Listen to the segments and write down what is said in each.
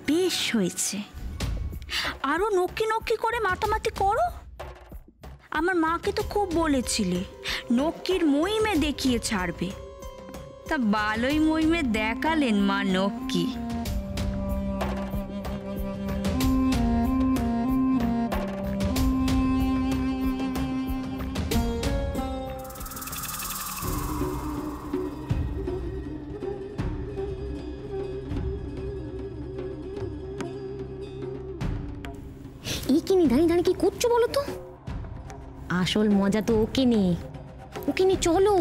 বেশ হয়েছে, আরো নক্কি নক্কি করে মাতামাতি করো। আমার মাকে তো খুব বলেছিলে নক্কির মহিমে দেখিয়ে ছাড়বে, তা ভালোই মহিমে দেখালেন মা নক্কি। এখানে দাঁড়িয়ে দাঁড়িয়ে কি করছো বলো তো? আসল মজা তো ওকে নে, ওকে নে চলো।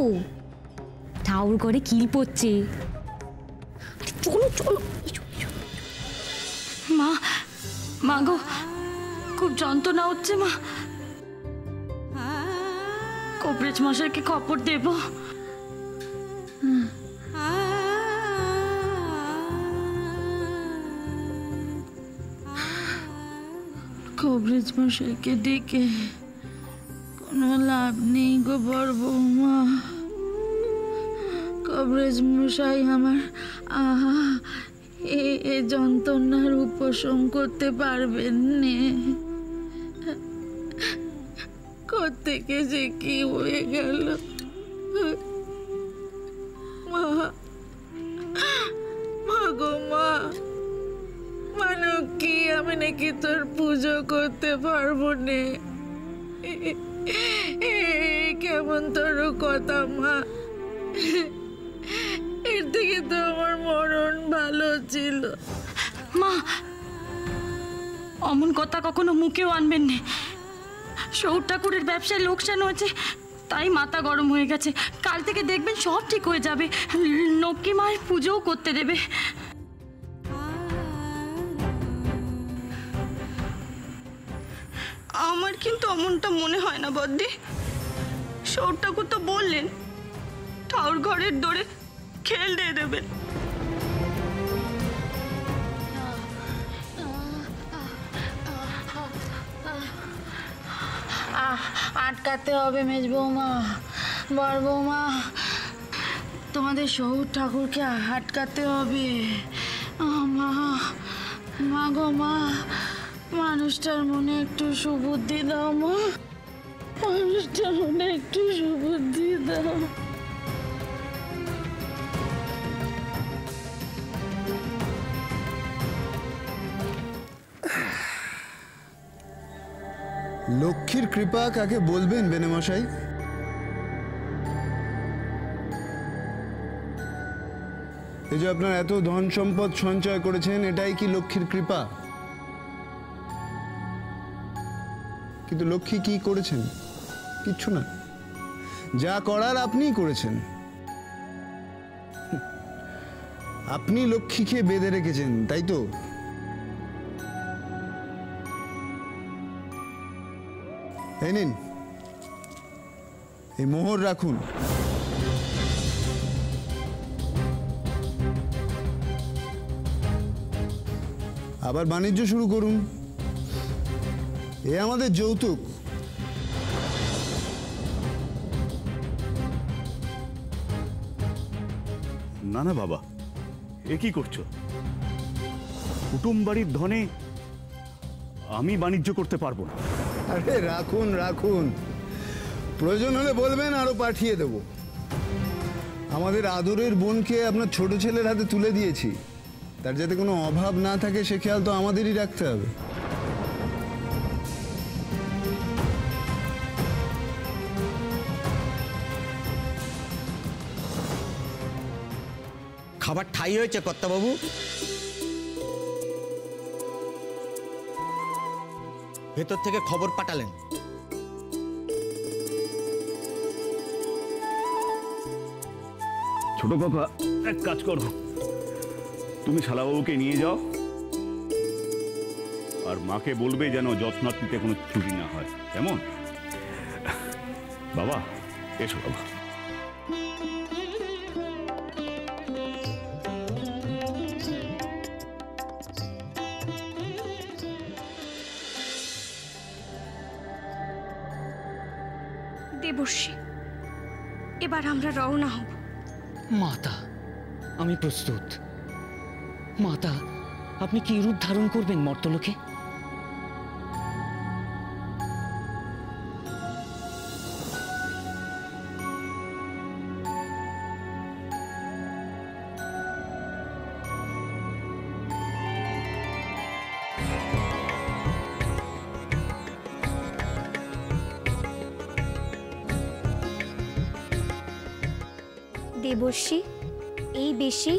ঠাউর করে কিল পড়ছে, চলো চলো। মা, মা গো, খুব যন্ত্রণা হচ্ছে মা। কবরেজ মশাইকে খবর দেব। কবরেজ মশাইকে ডেকে কোনো লাভ নেই গো বড় বৌমা। কবরেজ মশাই আমার এ যন্ত্রণার উপশম করতে পারবেন নে। কোত্থেকে যে কি হয়ে গেল মা, মা গো মা, মানো কি আমি নাকি তোর পুজো করতে পারবো নে? কেমন তোর কথা মা, এর থেকে তো আমার মরণ ভালো ছিল। মা, অমন কথা কখনো মুখেও আনবেন না। সৌর ঠাকুরের ব্যবসায় লোকসান হয়েছে, তাই মাথা গরম হয়ে গেছে। কাল থেকে দেখবেন সব ঠিক হয়ে যাবে, নক্কি মায়ের পুজোও করতে দেবে। আমার কিন্তু অমনটা মনে হয় না বদ্দি। সৌর ঠাকুর তো বললেন ঠাকুর ঘরের দৌড়ে খেল দিয়ে দেবেন। আটকাতে হবে মেজ বৌমা, বড় বৌমা, তোমাদের সৌর ঠাকুরকে আটকাতে হবে। মা, মা গো মা, মানুষটার মনে একটু সুবুদ্ধি দাও মা, মানুষটার মনে একটু সুবুদ্ধি দাও। লক্ষ্মীর কৃপা কাকে বলবেন বেনেমশাই? এই যে আপনার এত ধন সম্পদ সঞ্চয় করেছেন, এটাই কি লক্ষ্মীর কৃপা? কিন্তু লক্ষ্মী কি করেছেন? কিচ্ছু না। যা করার আপনিই করেছেন। আপনি লক্ষ্মীকে বেঁধে রেখেছেন, তাই তো? এই নিন, এই মোহর রাখুন। আবার বাণিজ্য শুরু করুন। এ আমাদের যৌতুক। না না বাবা, এ কি করছো? কুটুম বাড়ির ধনে আমি বাণিজ্য করতে পারবো না। আরে রাখুন রাখুন, প্রয়োজন হলে বলবেন, আরো পাঠিয়ে দেব। আমাদের আদরের বোনকে আপনার ছোট ছেলের হাতে তুলে দিয়েছি, তার যাতে কোনো অভাব না থাকে সে খেয়াল তো আমাদেরই রাখতে হবে। খাবার ঠাই হয়েছে কর্তাবাবু? ভেতর থেকে খবর পাঠালেন। ছোট কাকা, এক কাজ করো, তুমি শালাবাবুকে নিয়ে যাও, আর আর মাকে বলবে যেন যত্নার্থীতে কোনো ত্রুটি না হয়, কেমন? বাবা এসো বাবা। দেবর্ষী, এবার আমরা রওনা হব। মাতা, আমি প্রস্তুত। মাতা, আপনি কি রূপ ধারণ করবেন মর্তলোকে? দেবর্ষী, এই বেশি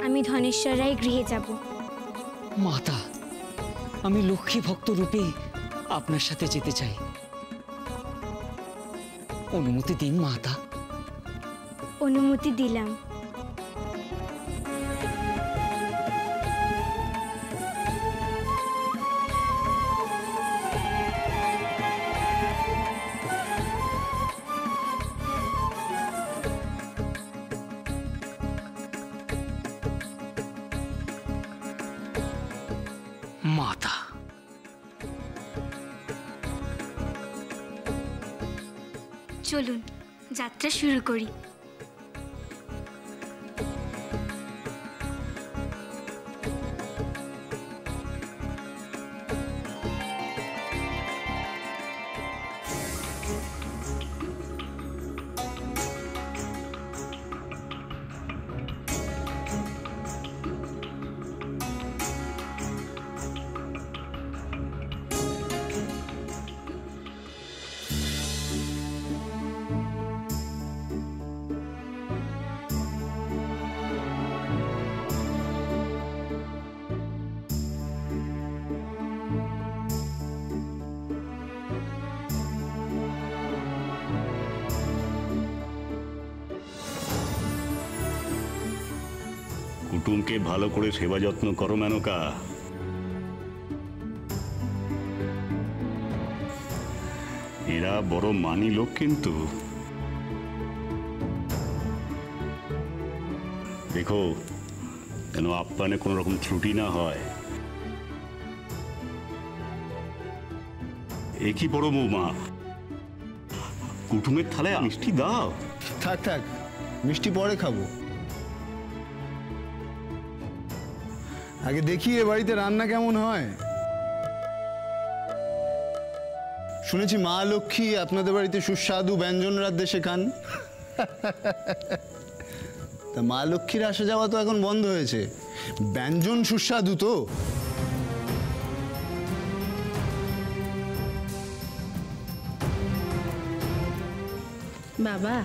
আমি ধনেশ্বর রায় গৃহে যাব। মাতা, আমি লক্ষ্মী ভক্ত রূপে আপনার সাথে যেতে চাই। অনুমতি দিন মাতা। অনুমতি দিলাম। মাতা, চলুন যাত্রা শুরু করি। কুটুমকে ভালো করে সেবা যত্ন করো মেনকা। এরা বড় মানি লোক, কিন্তু দেখো যেন আপ্যায়নে কোনো রকম ত্রুটি না হয়। এ কি বড় বৌমা, কুটুমের থালায় মিষ্টি দাও। থাক থাক, মিষ্টি পরে খাবো। আগে দেখি এ বাড়িতে রান্না কেমন হয়। শুনেছি মা লক্ষ্মী আপনাদের বাড়িতে সুস্বাদু ব্যঞ্জন রাঁধতে শেখান। তা মা লক্ষ্মীর আসা যাওয়া তো এখন বন্ধ হয়েছে, ব্যঞ্জন সুস্বাদু তো। বাবা,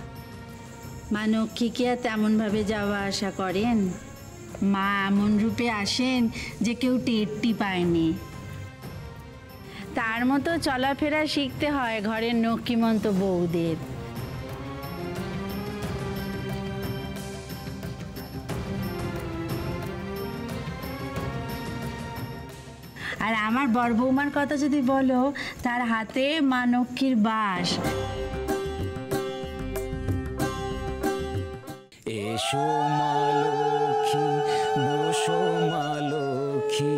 মা লক্ষ্মী কি আর তেমনভাবে যাওয়া আসা করেন? মা এমন রূপে আসেন যে কেউ টেরটি পায়নি। তার মতো চলাফেরা শিখতে হয় ঘরের লক্ষ্মীমন্ত বউদের। আর আমার বড় বৌমার কথা যদি বলো, তার হাতে মা লক্ষ্মীর বাস। এসো মা লক্ষ্মী, বসো মা লক্ষ্মী,